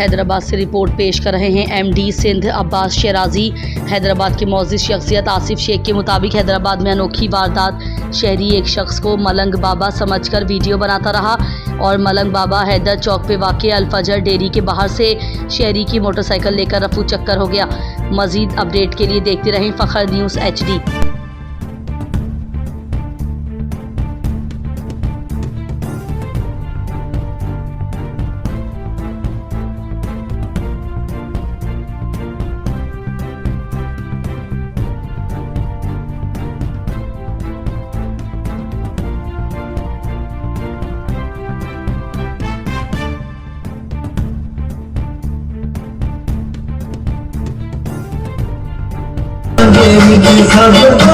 हैदराबाद से रिपोर्ट पेश कर रहे हैं एमडी सिंध अब्बास शराजी। हैदराबाद के मौजिज़ शख्सियत आसिफ शेख के मुताबिक हैदराबाद में अनोखी वारदात। शहरी एक शख्स को मलंग बाबा समझकर वीडियो बनाता रहा और मलंग बाबा हैदर चौक पे वाक़ अल-फजर डेयरी के बाहर से शहरी की मोटरसाइकिल लेकर रफू चक्कर हो गया। मज़ीद अपडेट के लिए देखते रहें फ़ख्र न्यूज़ HD। सब